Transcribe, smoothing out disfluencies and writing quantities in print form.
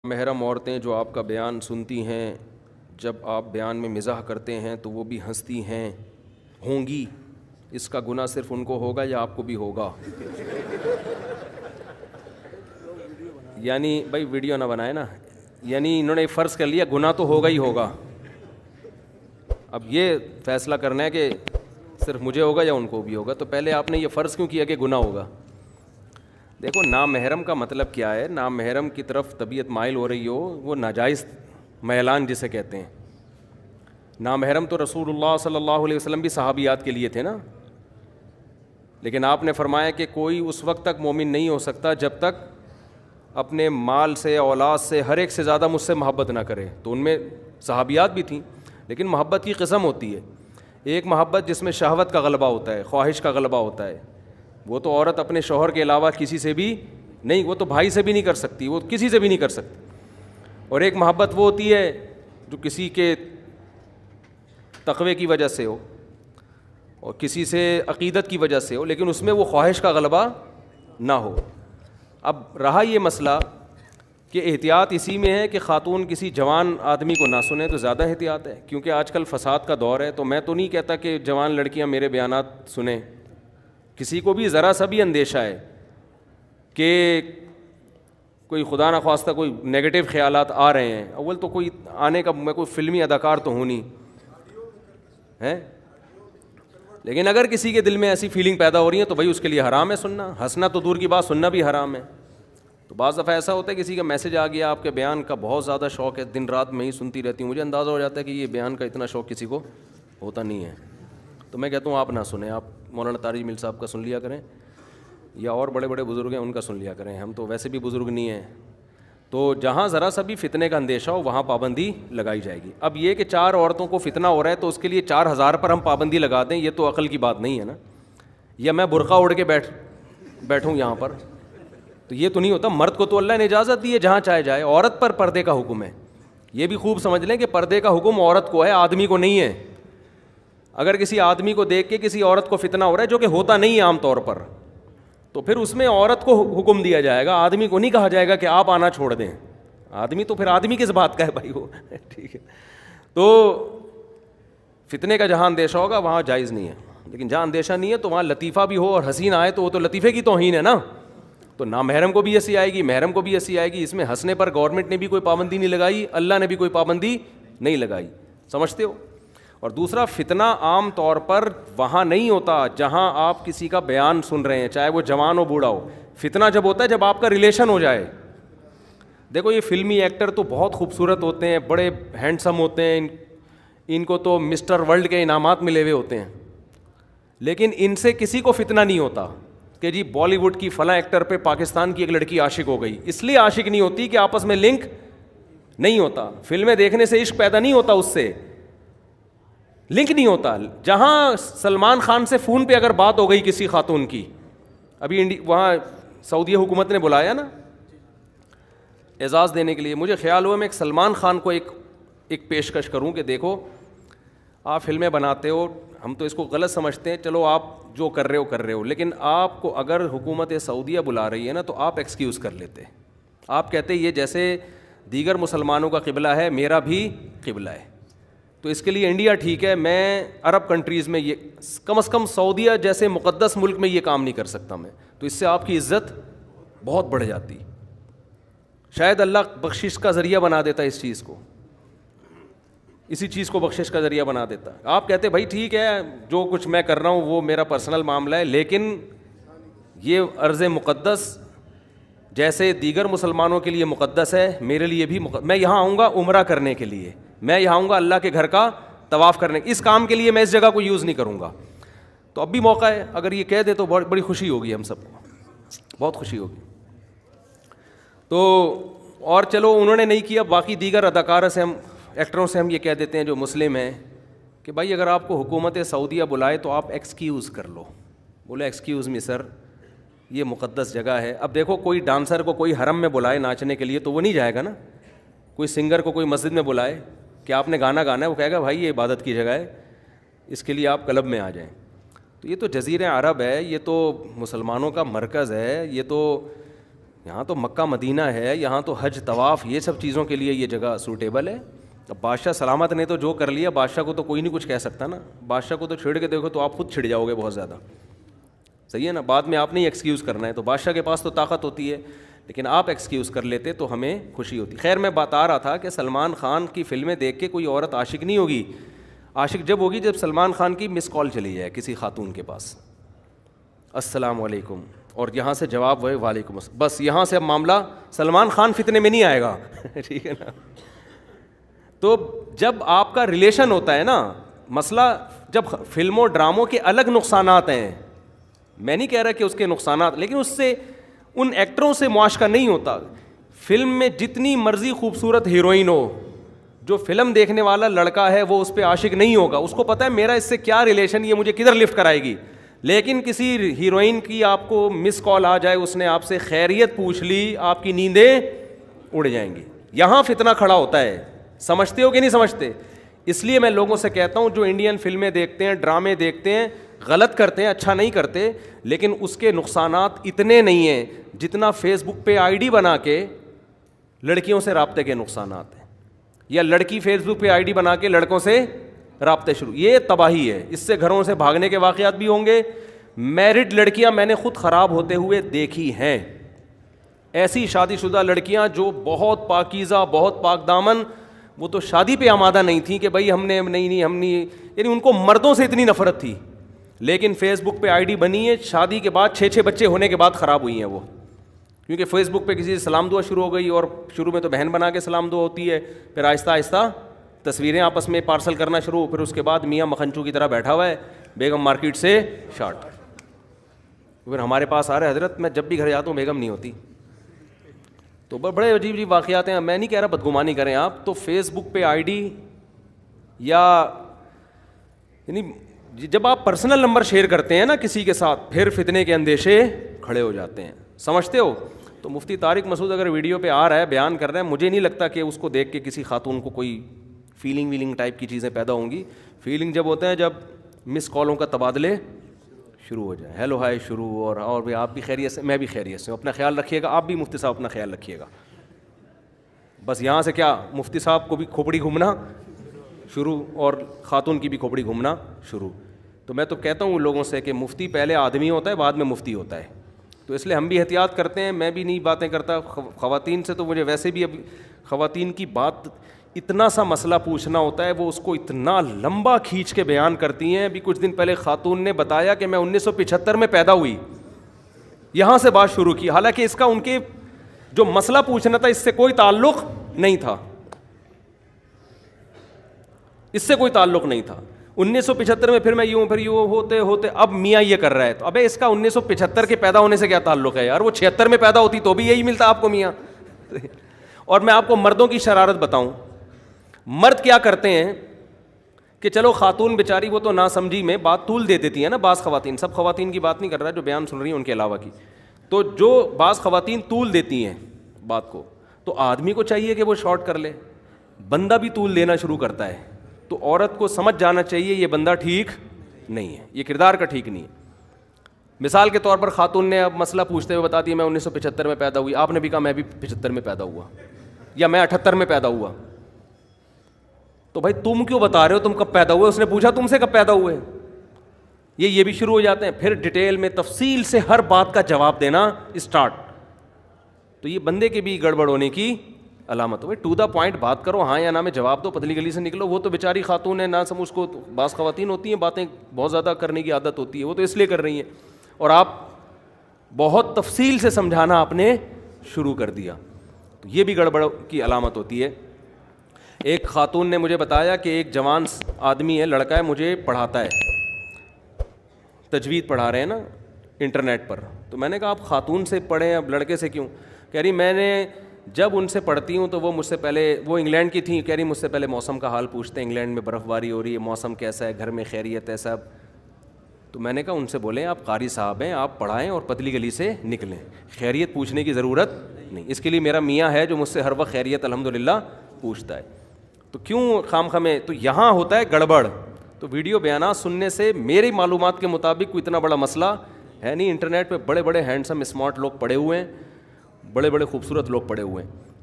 محرم عورتیں جو آپ کا بیان سنتی ہیں، جب آپ بیان میں مزاح کرتے ہیں تو وہ بھی ہنستی ہیں ہوں گی، اس کا گناہ صرف ان کو ہوگا یا آپ کو بھی ہوگا؟ یعنی بھائی ویڈیو نہ بنائے نا، یعنی انہوں نے فرض کر لیا گناہ تو ہوگا ہی ہوگا. اب یہ فیصلہ کرنا ہے کہ صرف مجھے ہوگا یا ان کو بھی ہوگا، تو پہلے آپ نے یہ فرض کیوں کیا کہ گناہ ہوگا؟ دیکھو، نامحرم کا مطلب کیا ہے؟ نامحرم کی طرف طبیعت مائل ہو رہی ہو، وہ ناجائز میلان جسے کہتے ہیں. نامحرم تو رسول اللہ صلی اللہ علیہ وسلم بھی صحابیات کے لیے تھے نا، لیکن آپ نے فرمایا کہ کوئی اس وقت تک مومن نہیں ہو سکتا جب تک اپنے مال سے، اولاد سے، ہر ایک سے زیادہ مجھ سے محبت نہ کرے. تو ان میں صحابیات بھی تھیں، لیکن محبت کی قسم ہوتی ہے. ایک محبت جس میں شہوت کا غلبہ ہوتا ہے، خواہش کا غلبہ ہوتا ہے، وہ تو عورت اپنے شوہر کے علاوہ کسی سے بھی نہیں، وہ تو بھائی سے بھی نہیں کر سکتی، وہ کسی سے بھی نہیں کر سکتی. اور ایک محبت وہ ہوتی ہے جو کسی کے تقوی کی وجہ سے ہو اور کسی سے عقیدت کی وجہ سے ہو، لیکن اس میں وہ خواہش کا غلبہ نہ ہو. اب رہا یہ مسئلہ کہ احتیاط اسی میں ہے کہ خاتون کسی جوان آدمی کو نہ سنیں تو زیادہ احتیاط ہے، کیونکہ آج کل فساد کا دور ہے. تو میں تو نہیں کہتا کہ جوان لڑکیاں میرے بیانات سنیں. کسی کو بھی ذرا سا بھی اندیشہ ہے کہ کوئی خدا نخواستہ کوئی نیگیٹو خیالات آ رہے ہیں، اول تو کوئی آنے کا، میں کوئی فلمی اداکار تو ہوں نہیں ہے، لیکن اگر کسی کے دل میں ایسی فیلنگ پیدا ہو رہی ہے تو بھائی اس کے لیے حرام ہے سننا. ہنسنا تو دور کی بات، سننا بھی حرام ہے. تو بعض دفعہ ایسا ہوتا ہے کسی کا میسج آ گیا، آپ کے بیان کا بہت زیادہ شوق ہے، دن رات میں ہی سنتی رہتی ہوں، مجھے اندازہ ہو جاتا ہے کہ یہ بیان کا اتنا شوق کسی کو ہوتا نہیں ہے. تو میں کہتا ہوں آپ نہ سنیں، آپ مولانا طارق جمیل صاحب کا سن لیا کریں، یا اور بڑے بڑے بزرگ ہیں ان کا سن لیا کریں. ہم تو ویسے بھی بزرگ نہیں ہیں. تو جہاں ذرا سا بھی فتنے کا اندیشہ ہو وہاں پابندی لگائی جائے گی. اب یہ کہ 4 عورتوں کو فتنہ ہو رہا ہے تو اس کے لیے 4000 پر ہم پابندی لگا دیں، یہ تو عقل کی بات نہیں ہے نا. یا میں برقع اوڑھ کے بیٹھوں یہاں پر، تو یہ تو نہیں ہوتا. مرد کو تو اللہ نے اجازت دی ہے جہاں چاہے جائے، عورت پر پردے کا حکم ہے. یہ بھی خوب سمجھ لیں کہ پردے کا حکم عورت کو ہے، آدمی کو نہیں ہے. اگر کسی آدمی کو دیکھ کے کسی عورت کو فتنہ ہو رہا ہے، جو کہ ہوتا نہیں ہے عام طور پر، تو پھر اس میں عورت کو حکم دیا جائے گا، آدمی کو نہیں کہا جائے گا کہ آپ آنا چھوڑ دیں. آدمی تو پھر آدمی کس بات کا ہے بھائی وہ ٹھیک ہے. تو فتنے کا جہاں اندیشہ ہوگا وہاں جائز نہیں ہے، لیکن جہاں اندیشہ نہیں ہے تو وہاں لطیفہ بھی ہو اور حسین آئے تو وہ تو لطیفے کی توہین ہے نا. تو نامحرم کو بھی ایسی آئے گی، محرم کو بھی ایسی آئے گی. اس میں ہنسنے پر گورنمنٹ نے بھی کوئی پابندی نہیں لگائی، اللہ نے بھی کوئی پابندی نہیں لگائی. سمجھتے ہو؟ اور دوسرا، فتنہ عام طور پر وہاں نہیں ہوتا جہاں آپ کسی کا بیان سن رہے ہیں، چاہے وہ جوان ہو بوڑھا ہو. فتنہ جب ہوتا ہے جب آپ کا ریلیشن ہو جائے. دیکھو، یہ فلمی ایکٹر تو بہت خوبصورت ہوتے ہیں، بڑے ہینڈسم ہوتے ہیں، ان کو تو مسٹر ورلڈ کے انعامات ملے ہوئے ہوتے ہیں، لیکن ان سے کسی کو فتنہ نہیں ہوتا کہ جی بالی ووڈ کی فلاں ایکٹر پہ پاکستان کی ایک لڑکی عاشق ہو گئی. اس لیے عاشق نہیں ہوتی کہ آپس میں لنک نہیں ہوتا. فلمیں دیکھنے سے عشق پیدا نہیں ہوتا، اس سے لنک نہیں ہوتا. جہاں سلمان خان سے فون پہ اگر بات ہو گئی کسی خاتون کی، ابھی وہاں سعودی حکومت نے بلایا نا اعزاز دینے کے لیے، مجھے خیال ہوا میں ایک سلمان خان کو ایک پیشکش کروں کہ دیکھو آپ فلمیں بناتے ہو، ہم تو اس کو غلط سمجھتے ہیں، چلو آپ جو کر رہے ہو، لیکن آپ کو اگر حکومت سعودیہ بلا رہی ہے نا تو آپ ایکسکیوز کر لیتے. آپ کہتے یہ جیسے دیگر مسلمانوں کا قبلہ ہے، میرا بھی قبلہ ہے، تو اس کے لیے انڈیا ٹھیک ہے، میں عرب کنٹریز میں یہ کم از کم سعودیہ جیسے مقدس ملک میں یہ کام نہیں کر سکتا میں. تو اس سے آپ کی عزت بہت بڑھ جاتی. شاید اللہ بخشش کا ذریعہ بنا دیتا اس چیز کو، اسی چیز کو بخشش کا ذریعہ بنا دیتا. آپ کہتے بھائی ٹھیک ہے، جو کچھ میں کر رہا ہوں وہ میرا پرسنل معاملہ ہے، لیکن یہ ارض مقدس جیسے دیگر مسلمانوں کے لیے مقدس ہے، میرے لیے بھی میں یہاں آؤں گا عمرہ کرنے کے لیے، میں یہاں آؤں گا اللہ کے گھر کا طواف کرنے، اس کام کے لیے میں اس جگہ کو یوز نہیں کروں گا. تو اب بھی موقع ہے، اگر یہ کہہ دے تو بڑی خوشی ہوگی، ہم سب کو بہت خوشی ہوگی. تو اور چلو انہوں نے نہیں کیا، باقی دیگر اداکاروں سے ایکٹروں سے ہم یہ کہہ دیتے ہیں جو مسلم ہیں کہ بھائی اگر آپ کو حکومت سعودیہ بلائے تو آپ ایکسکیوز کر لو. بولے ایکسکیوز می سر، یہ مقدس جگہ ہے. اب دیکھو، کوئی ڈانسر کو کوئی حرم میں بلائے ناچنے کے لیے تو وہ نہیں جائے گا نا. کوئی سنگر کو کوئی مسجد میں بلائے کہ آپ نے گانا گانا ہے، وہ کہے گا بھائی یہ عبادت کی جگہ ہے، اس کے لیے آپ کلب میں آ جائیں. تو یہ تو جزیرہ عرب ہے، یہ تو مسلمانوں کا مرکز ہے، یہ تو یہاں تو مکہ مدینہ ہے, یہاں تو حج طواف یہ سب چیزوں کے لیے یہ جگہ سوٹیبل ہے. اب بادشاہ سلامت نے تو جو کر لیا, بادشاہ کو تو کوئی نہیں کچھ کہہ سکتا نا. بادشاہ کو تو چھیڑ کے دیکھو تو آپ خود چھڑ جاؤ گے بہت زیادہ, صحیح ہے نا. بعد میں آپ نے ایکسکیوز کرنا ہے, تو بادشاہ کے پاس تو طاقت ہوتی ہے, لیکن آپ ایکسکیوز کر لیتے تو ہمیں خوشی ہوتی. خیر میں بتا رہا تھا کہ سلمان خان کی فلمیں دیکھ کے کوئی عورت عاشق نہیں ہوگی. عاشق جب ہوگی جب سلمان خان کی مس کال چلی جائے کسی خاتون کے پاس, السلام علیکم, اور یہاں سے جواب ہوئے وعلیکم السلام, بس یہاں سے اب معاملہ سلمان خان فتنے میں نہیں آئے گا. ٹھیک ہے نا. تو جب آپ کا ریلیشن ہوتا ہے نا, مسئلہ جب فلموں ڈراموں کے الگ نقصانات ہیں, میں نہیں کہہ رہا کہ اس کے نقصانات, لیکن اس سے ان ایکٹروں سے معاشقہ نہیں ہوتا. فلم میں جتنی مرضی خوبصورت ہیروئن ہو, جو فلم دیکھنے والا لڑکا ہے وہ اس پہ عاشق نہیں ہوگا. اس کو پتہ ہے میرا اس سے کیا ریلیشن, یہ مجھے کدھر لفٹ کرائے گی. لیکن کسی ہیروئن کی آپ کو مس کال آ جائے, اس نے آپ سے خیریت پوچھ لی, آپ کی نیندیں اڑ جائیں گی. یہاں فتنہ کھڑا ہوتا ہے. سمجھتے ہو کہ نہیں سمجھتے؟ اس لیے میں لوگوں سے کہتا ہوں جو انڈین فلمیں دیکھتے ہیں, ڈرامے دیکھتے ہیں, غلط کرتے ہیں, اچھا نہیں کرتے, لیکن اس کے نقصانات اتنے نہیں ہیں جتنا فیس بک پہ آئی ڈی بنا کے لڑکیوں سے رابطے کے نقصانات ہیں, یا لڑکی فیس بک پہ آئی ڈی بنا کے لڑکوں سے رابطے شروع. یہ تباہی ہے. اس سے گھروں سے بھاگنے کے واقعات بھی ہوں گے. میرڈ لڑکیاں میں نے خود خراب ہوتے ہوئے دیکھی ہیں. ایسی شادی شدہ لڑکیاں جو بہت پاکیزہ, بہت پاک دامن, وہ تو شادی پہ آمادہ نہیں تھیں کہ بھائی ہم نے نہیں, یعنی ان کو مردوں سے اتنی نفرت تھی, لیکن فیس بک پہ آئی ڈی بنی ہے, شادی کے بعد 6 بچے ہونے کے بعد خراب ہوئی ہیں وہ, کیونکہ فیس بک پہ کسی سے سلام دعا شروع ہو گئی, اور شروع میں تو بہن بنا کے سلام دعا ہوتی ہے, پھر آہستہ آہستہ تصویریں آپس میں پارسل کرنا شروع, پھر اس کے بعد میاں مکھنچو کی طرح بیٹھا ہوا ہے, بیگم مارکیٹ سے شارٹ. پھر ہمارے پاس آ رہے حضرت میں جب بھی گھر جاتا ہوں بیگم نہیں ہوتی. تو بڑے عجیب عجیب واقعات ہیں. میں نہیں کہہ رہا بدگمانی کریں آپ, تو فیس بک پہ آئی ڈی یا یعنی جب آپ پرسنل نمبر شیئر کرتے ہیں نا کسی کے ساتھ, پھر فتنے کے اندیشے کھڑے ہو جاتے ہیں. سمجھتے ہو؟ تو مفتی طارق مسعود اگر ویڈیو پہ آ رہا ہے, بیان کر رہا ہے, مجھے نہیں لگتا کہ اس کو دیکھ کے کسی خاتون کو کوئی فیلنگ ٹائپ کی چیزیں پیدا ہوں گی. فیلنگ جب ہوتے ہیں جب مس کالوں کا تبادلے شروع ہو جائے, ہیلو ہائے شروع, اور بھی آپ بھی خیریت سے, میں بھی خیریت سے ہوں, اپنا خیال رکھیے گا, آپ بھی مفتی صاحب اپنا خیال رکھیے گا. بس یہاں سے کیا مفتی صاحب کو بھی کھوپڑی گھومنا شروع, اور خاتون کی بھی کھوپڑی گھومنا شروع. تو میں تو کہتا ہوں لوگوں سے کہ مفتی پہلے آدمی ہوتا ہے, بعد میں مفتی ہوتا ہے. تو اس لیے ہم بھی احتیاط کرتے ہیں. میں بھی نہیں باتیں کرتا خواتین سے, تو مجھے ویسے بھی اب خواتین کی بات اتنا سا مسئلہ پوچھنا ہوتا ہے, وہ اس کو اتنا لمبا کھینچ کے بیان کرتی ہیں. ابھی کچھ دن پہلے خاتون نے بتایا کہ میں 1975 میں پیدا ہوئی, یہاں سے بات شروع کی, حالانکہ اس کا ان کے جو مسئلہ پوچھنا تھا اس سے کوئی تعلق نہیں تھا, اس سے کوئی تعلق نہیں تھا. 1975 میں پھر میں یوں, پھر یوں ہوتے ہوتے اب میاں یہ کر رہا ہے. تو ابے اس کا 1975 کے پیدا ہونے سے کیا تعلق ہے یار, وہ 76 میں پیدا ہوتی تو بھی یہی ملتا آپ کو میاں. اور میں آپ کو مردوں کی شرارت بتاؤں, مرد کیا کرتے ہیں کہ چلو خاتون بیچاری وہ تو نا سمجھی میں بات طول دے دیتی ہے نا, بعض خواتین, سب خواتین کی بات نہیں کر رہا جو بیان سن رہی ہیں ان کے علاوہ کی, تو جو بعض خواتین طول دیتی ہیں بات کو, تو آدمی کو چاہیے کہ وہ شارٹ کر لے. بندہ بھی طول دینا شروع کرتا ہے, تو عورت کو سمجھ جانا چاہیے یہ بندہ ٹھیک نہیں ہے, یہ کردار کا ٹھیک نہیں ہے. مثال کے طور پر خاتون نے اب مسئلہ پوچھتے ہوئے بتا دیا میں 1975 میں پیدا ہوئی, آپ نے بھی کہا میں بھی 75 میں پیدا ہوا, یا میں 78 میں پیدا ہوا. تو بھائی تم کیوں بتا رہے ہو تم کب پیدا ہوئے, اس نے پوچھا تم سے کب پیدا ہوئے. یہ بھی شروع ہو جاتے ہیں, پھر ڈیٹیل میں تفصیل سے ہر بات کا جواب دینا اسٹارٹ. تو یہ بندے کے بھی گڑبڑ ہونے کی علامت ہو. ٹو دا پوائنٹ بات کرو, ہاں یا نہ میں جواب دو, پتلی گلی سے نکلو. وہ تو بیچاری خاتون ہے, نہ سمجھ کو بعض خواتین ہوتی ہیں باتیں بہت زیادہ کرنے کی عادت ہوتی ہے, وہ تو اس لیے کر رہی ہیں, اور آپ بہت تفصیل سے سمجھانا آپ نے شروع کر دیا, تو یہ بھی گڑبڑ کی علامت ہوتی ہے. ایک خاتون نے مجھے بتایا کہ ایک جوان آدمی ہے, لڑکا ہے, مجھے پڑھاتا ہے, تجوید پڑھا رہے ہیں نا انٹرنیٹ پر. تو میں نے کہا آپ خاتون سے پڑھیں, اب لڑکے سے کیوں؟ کہہ رہی میں نے جب ان سے پڑھتی ہوں تو وہ مجھ سے پہلے, وہ انگلینڈ کی تھیں, کہہ رہی مجھ سے پہلے موسم کا حال پوچھتے ہیں, انگلینڈ میں برف باری ہو رہی ہے, موسم کیسا ہے, گھر میں خیریت ہے سب. تو میں نے کہا ان سے بولیں آپ قاری صاحب ہیں, آپ پڑھائیں اور پتلی گلی سے نکلیں, خیریت پوچھنے کی ضرورت نہیں. اس کے لیے میرا میاں ہے جو مجھ سے ہر وقت خیریت الحمدللہ پوچھتا ہے, تو کیوں خام خامے. تو یہاں ہوتا ہے گڑبڑ. تو ویڈیو بیانات سننے سے میری معلومات کے مطابق کوئی اتنا بڑا مسئلہ ہے نہیں. انٹرنیٹ پہ بڑے بڑے ہینڈسم اسمارٹ لوگ پڑے ہوئے ہیں, بڑے بڑے خوبصورت لوگ پڑے ہوئے ہیں.